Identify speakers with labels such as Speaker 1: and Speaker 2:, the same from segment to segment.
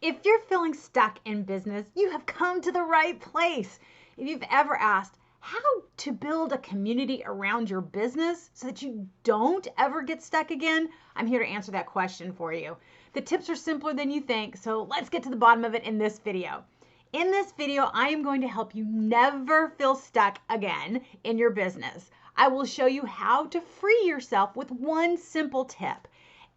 Speaker 1: If you're feeling stuck in business, you have come to the right place. If you've ever asked how to build a community around your business so that you don't ever get stuck again, I'm here to answer that question for you. The tips are simpler than you think, so let's get to the bottom of it in this video. In this video, I am going to help you never feel stuck again in your business. I will show you how to free yourself with one simple tip.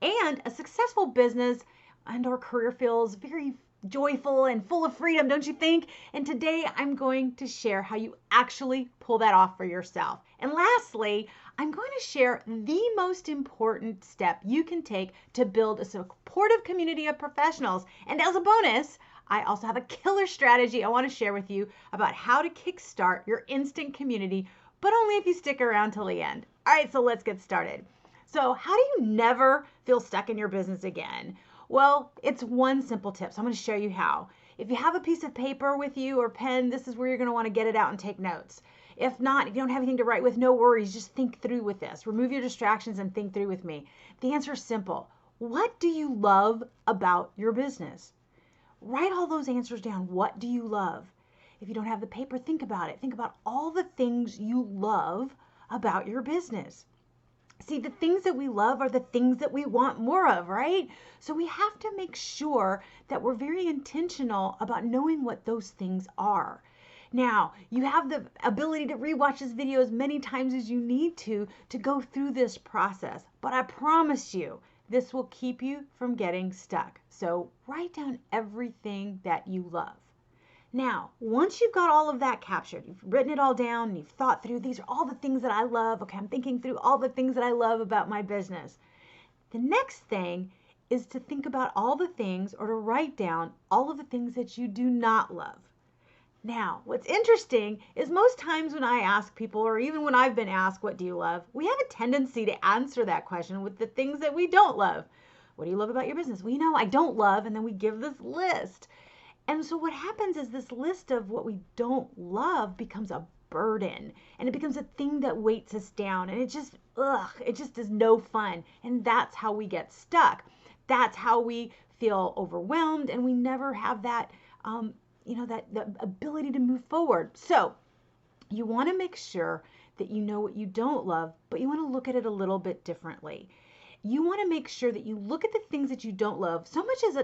Speaker 1: And a successful business and our career feels very joyful and full of freedom, don't you think? And today I'm going to share how you actually pull that off for yourself. And lastly, I'm going to share the most important step you can take to build a supportive community of professionals. And as a bonus, I also have a killer strategy I want to share with you about how to kickstart your instant community, but only if you stick around till the end. All right, so let's get started. So how do you never feel stuck in your business again? Well, it's one simple tip, so I'm going to show you how. If you have a piece of paper with you or pen, this is where you're going to want to get it out and take notes. If not, if you don't have anything to write with, no worries. Just think through with this. Remove your distractions and think through with me. The answer is simple. What do you love about your business? Write all those answers down. What do you love? If you don't have the paper, think about it. Think about all the things you love about your business. See, the things that we love are the things that we want more of, right? So we have to make sure that we're very intentional about knowing what those things are. Now, you have the ability to rewatch this video as many times as you need to go through this process. But I promise you, this will keep you from getting stuck. So write down everything that you love. Now, once you've got all of that captured, you've written it all down and you've thought through, these are all the things that I love. Okay, I'm thinking through all the things that I love about my business. The next thing is to think about all the things or to write down all of the things that you do not love. Now, what's interesting is most times when I ask people, or even when I've been asked, what do you love? We have a tendency to answer that question with the things that we don't love. What do you love about your business? We know I don't love, and then we give this list. And so what happens is this list of what we don't love becomes a burden, and it becomes a thing that weights us down, and it just is no fun. And that's how we get stuck. That's how we feel overwhelmed, and we never have that, that ability to move forward. So you want to make sure that you know what you don't love, but you want to look at it a little bit differently. You want to make sure that you look at the things that you don't love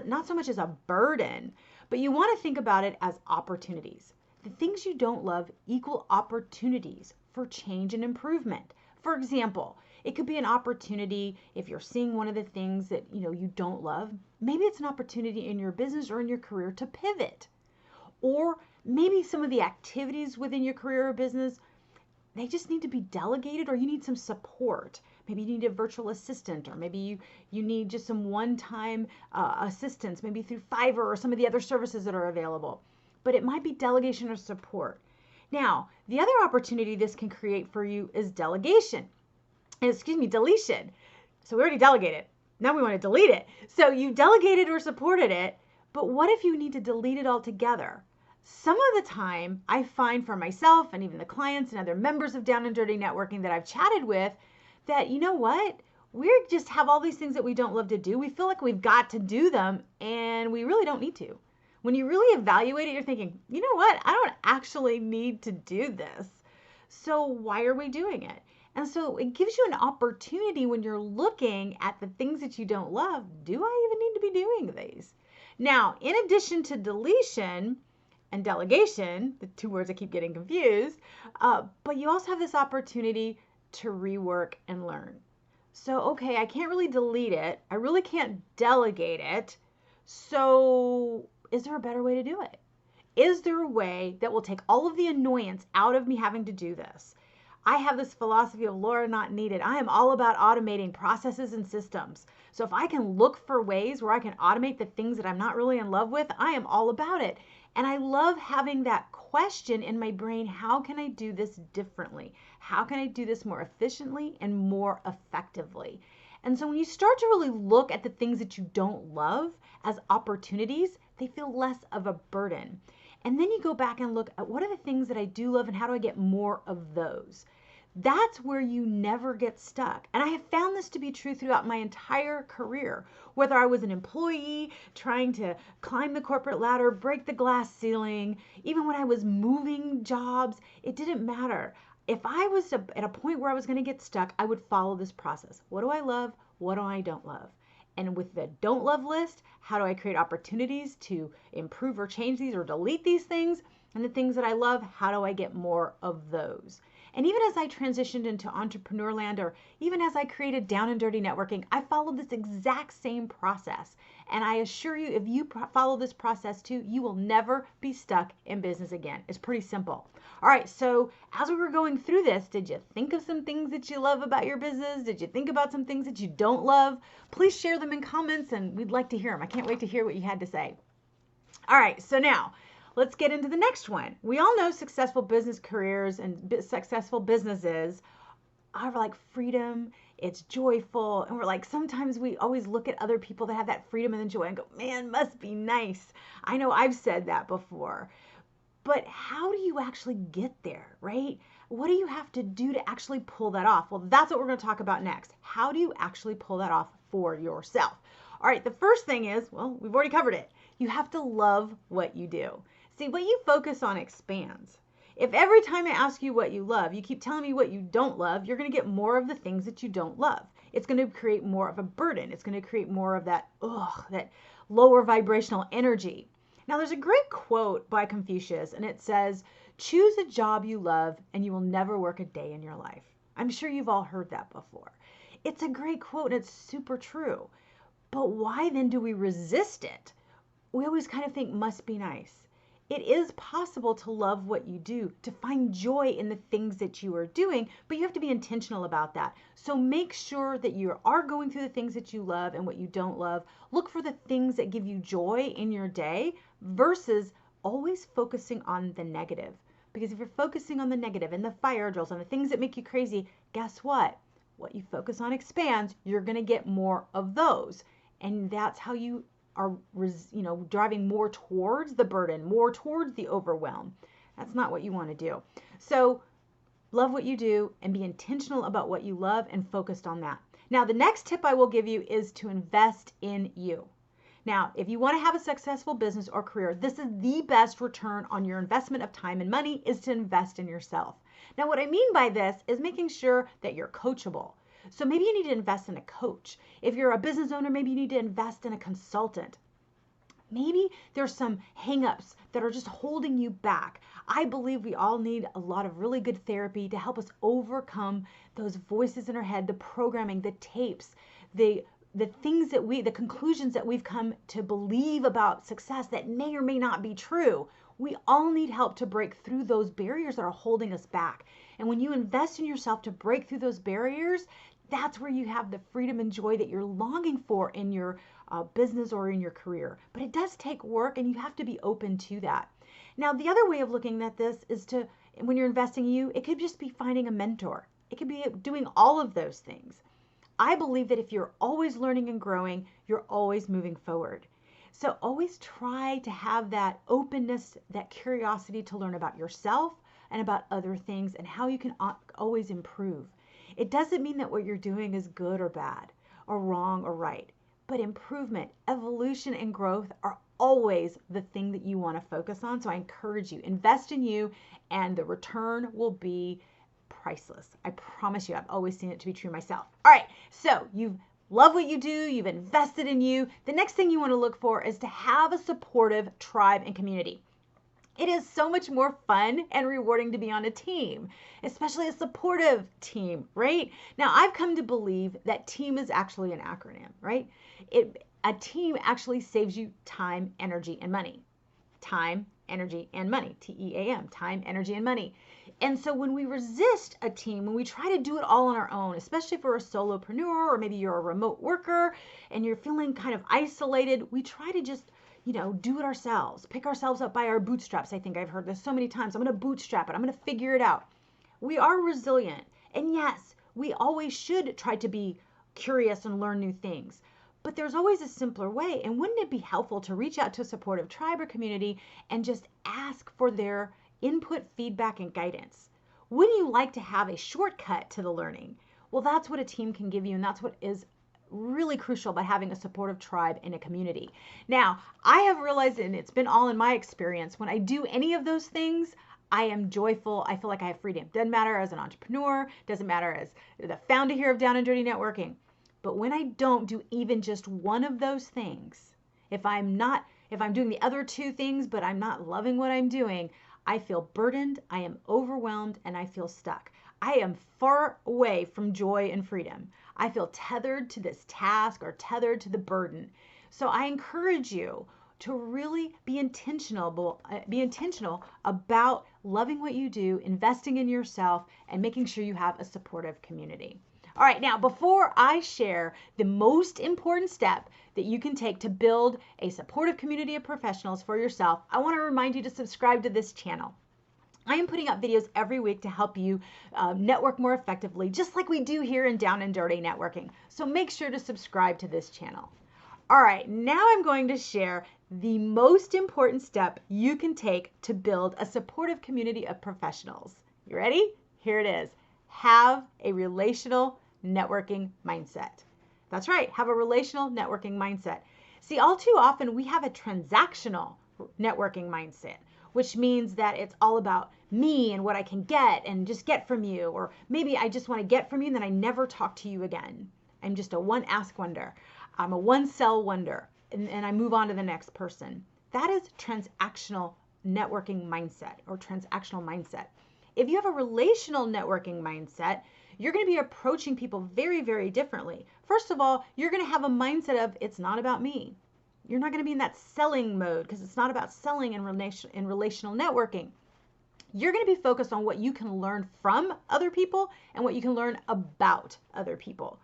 Speaker 1: not so much as a burden, but you want to think about it as opportunities. The things you don't love equal opportunities for change and improvement. For example, it could be an opportunity if you're seeing one of the things that you don't love. Maybe it's an opportunity in your business or in your career to pivot. Or maybe some of the activities within your career or business, they just need to be delegated, or you need some support. Maybe you need a virtual assistant, or maybe you need just some one-time assistance, maybe through Fiverr or some of the other services that are available. But it might be delegation or support. Now, the other opportunity this can create for you is deletion. So we already delegated. Now we want to delete it. So you delegated or supported it, but what if you need to delete it altogether? Some of the time, I find for myself and even the clients and other members of Down and Dirty Networking that I've chatted with that, you know what? We just have all these things that we don't love to do. We feel like we've got to do them, and we really don't need to. When you really evaluate it, you're thinking, you know what? I don't actually need to do this. So why are we doing it? And so it gives you an opportunity when you're looking at the things that you don't love. Do I even need to be doing these? Now, in addition to deletion and delegation, the two words I keep getting confused, but you also have this opportunity to rework and learn. So, okay, I can't really delete it. I really can't delegate it. So is there a better way to do it? Is there a way that will take all of the annoyance out of me having to do this? I have this philosophy of Laura not needed. I am all about automating processes and systems. So if I can look for ways where I can automate the things that I'm not really in love with, I am all about it. And I love having that question in my brain, how can I do this differently? How can I do this more efficiently and more effectively? And so when you start to really look at the things that you don't love as opportunities, they feel less of a burden. And then you go back and look at what are the things that I do love and how do I get more of those? That's where you never get stuck. And I have found this to be true throughout my entire career. Whether I was an employee trying to climb the corporate ladder, break the glass ceiling, even when I was moving jobs, it didn't matter. If I was at a point where I was going to get stuck, I would follow this process. What do I love? What do I don't love? And with the don't love list, how do I create opportunities to improve or change these or delete these things? And the things that I love, how do I get more of those? And even as I transitioned into entrepreneur land, or even as I created Down and Dirty Networking, I followed this exact same process. And I assure you, if you follow this process too, you will never be stuck in business again. It's pretty simple. All right, so as we were going through this, did you think of some things that you love about your business? Did you think about some things that you don't love? Please share them in comments, and we'd like to hear them. I can't wait to hear what you had to say. All right, so now let's get into the next one. We all know successful business careers and successful businesses are like freedom. It's joyful. And we're like, sometimes we always look at other people that have that freedom and joy and go, man, must be nice. I know I've said that before. But how do you actually get there, right? What do you have to do to actually pull that off? Well, that's what we're going to talk about next. How do you actually pull that off for yourself? All right, the first thing is, well, we've already covered it. You have to love what you do. See, what you focus on expands. If every time I ask you what you love, you keep telling me what you don't love, you're going to get more of the things that you don't love. It's going to create more of a burden. It's going to create more of that lower vibrational energy. Now, there's a great quote by Confucius, and it says, choose a job you love and you will never work a day in your life. I'm sure you've all heard that before. It's a great quote and it's super true. But why then do we resist it? We always kind of think must be nice. It is possible to love what you do, to find joy in the things that you are doing, but you have to be intentional about that. So make sure that you are going through the things that you love and what you don't love. Look for the things that give you joy in your day versus always focusing on the negative. Because if you're focusing on the negative and the fire drills and the things that make you crazy, guess what? What you focus on expands. You're going to get more of those. And that's how you are, driving more towards the burden, more towards the overwhelm. That's not what you want to do. So love what you do and be intentional about what you love and focused on that. Now, the next tip I will give you is to invest in you. Now, if you want to have a successful business or career, this is the best return on your investment of time and money is to invest in yourself. Now, what I mean by this is making sure that you're coachable. So maybe you need to invest in a coach. If you're a business owner, maybe you need to invest in a consultant. Maybe there's some hangups that are just holding you back. I believe we all need a lot of really good therapy to help us overcome those voices in our head, the programming, the tapes, the things that the conclusions that we've come to believe about success that may or may not be true. We all need help to break through those barriers that are holding us back. And when you invest in yourself to break through those barriers, that's where you have the freedom and joy that you're longing for in your business or in your career. But it does take work and you have to be open to that. Now, the other way of looking at this is when you're investing in you, it could just be finding a mentor. It could be doing all of those things. I believe that if you're always learning and growing, you're always moving forward. So always try to have that openness, that curiosity to learn about yourself and about other things and how you can always improve. It doesn't mean that what you're doing is good or bad or wrong or right, but improvement, evolution, and growth are always the thing that you want to focus on. So I encourage you, invest in you and the return will be priceless. I promise you, I've always seen it to be true myself. All right, so you love what you do, you've invested in you. The next thing you want to look for is to have a supportive tribe and community. It is so much more fun and rewarding to be on a team, especially a supportive team, right? Now, I've come to believe that team is actually an acronym, right? A team actually saves you time, energy, and money. Time, energy, and money. TEAM, time, energy, and money. And so when we resist a team, when we try to do it all on our own, especially if we're a solopreneur or maybe you're a remote worker and you're feeling kind of isolated, we try to just do it ourselves, pick ourselves up by our bootstraps. I think I've heard this so many times. I'm going to bootstrap it. I'm going to figure it out. We are resilient. And yes, we always should try to be curious and learn new things. But there's always a simpler way. And wouldn't it be helpful to reach out to a supportive tribe or community and just ask for their input, feedback, and guidance? Wouldn't you like to have a shortcut to the learning? Well, that's what a team can give you, and that's what is really crucial by having a supportive tribe in a community. Now, I have realized, and it's been all in my experience, when I do any of those things, I am joyful. I feel like I have freedom. Doesn't matter as an entrepreneur, doesn't matter as the founder here of Down and Dirty Networking. But when I don't do even just one of those things, if I'm doing the other two things, but I'm not loving what I'm doing, I feel burdened, I am overwhelmed, and I feel stuck. I am far away from joy and freedom. I feel tethered to this task or tethered to the burden. So I encourage you to really be intentional about loving what you do, investing in yourself, and making sure you have a supportive community. All right, now before I share the most important step that you can take to build a supportive community of professionals for yourself, I want to remind you to subscribe to this channel. I am putting up videos every week to help you network more effectively, just like we do here in Down and Dirty Networking. So make sure to subscribe to this channel. All right, now I'm going to share the most important step you can take to build a supportive community of professionals. You ready? Here it is. Have a relational networking mindset. That's right, have a relational networking mindset. See, all too often we have a transactional networking mindset, which means that it's all about me and what I can get and just get from you. Or maybe I just want to get from you and then I never talk to you again. I'm just a one ask wonder. I'm a one sell wonder. And I move on to the next person. That is transactional networking mindset or transactional mindset. If you have a relational networking mindset, you're going to be approaching people very, very differently. First of all, you're going to have a mindset of it's not about me. You're not going to be in that selling mode because it's not about selling in relational networking. You're going to be focused on what you can learn from other people and what you can learn about other people.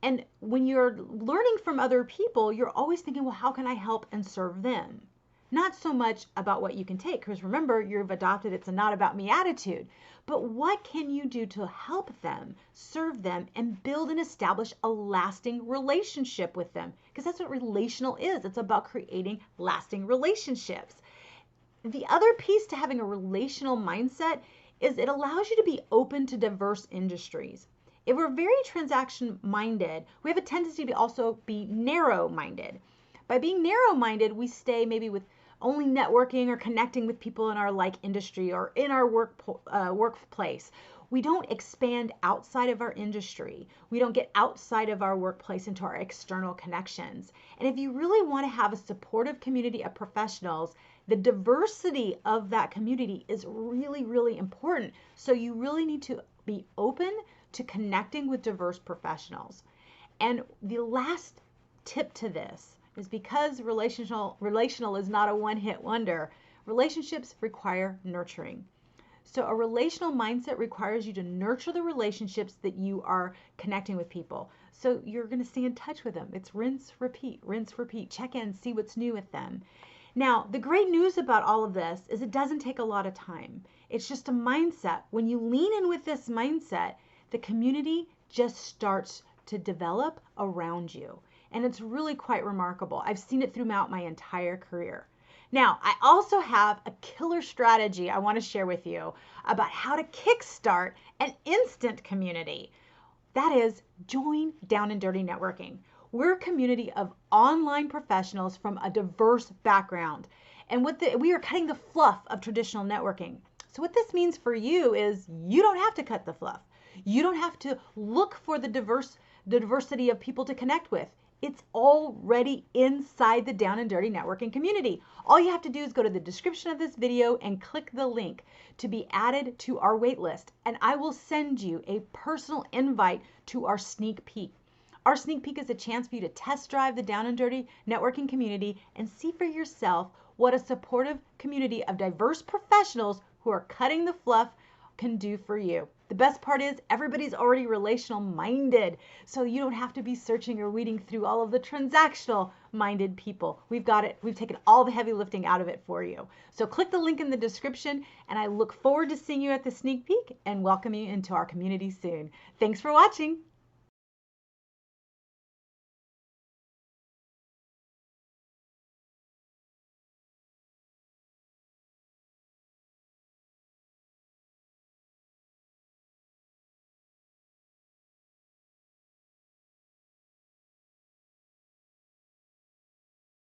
Speaker 1: And when you're learning from other people, you're always thinking, well, how can I help and serve them? Not so much about what you can take, because remember, you've adopted it's a not about me attitude. But what can you do to help them, serve them, and build and establish a lasting relationship with them? Because that's what relational is. It's about creating lasting relationships. The other piece to having a relational mindset is it allows you to be open to diverse industries. If we're very transaction minded, we have a tendency to also be narrow minded. By being narrow minded, we stay maybe with only networking or connecting with people in our like industry or in our workplace. We don't expand outside of our industry. We don't get outside of our workplace into our external connections. And if you really want to have a supportive community of professionals, the diversity of that community is really, really important. So you really need to be open to connecting with diverse professionals. And the last tip to this is because relational is not a one-hit wonder, relationships require nurturing. So a relational mindset requires you to nurture the relationships that you are connecting with people. So you're going to stay in touch with them. It's rinse, repeat, check in, see what's new with them. Now, the great news about all of this is it doesn't take a lot of time. It's just a mindset. When you lean in with this mindset, the community just starts to develop around you. And it's really quite remarkable. I've seen it throughout my entire career. Now, I also have a killer strategy I want to share with you about how to kickstart an instant community. That is, join Down and Dirty Networking. We're a community of online professionals from a diverse background. And we are cutting the fluff of traditional networking. So what this means for you is you don't have to cut the fluff. You don't have to look for the diversity of people to connect with. It's already inside the Down and Dirty Networking community. All you have to do is go to the description of this video and click the link to be added to our wait list. And I will send you a personal invite to our sneak peek. Our sneak peek is a chance for you to test drive the Down and Dirty Networking community and see for yourself what a supportive community of diverse professionals who are cutting the fluff can do for you. The best part is everybody's already relational minded, so you don't have to be searching or weeding through all of the transactional minded people. We've got it. We've taken all the heavy lifting out of it for you. So click the link in the description, and I look forward to seeing you at the sneak peek and welcome you into our community soon. Thanks for watching.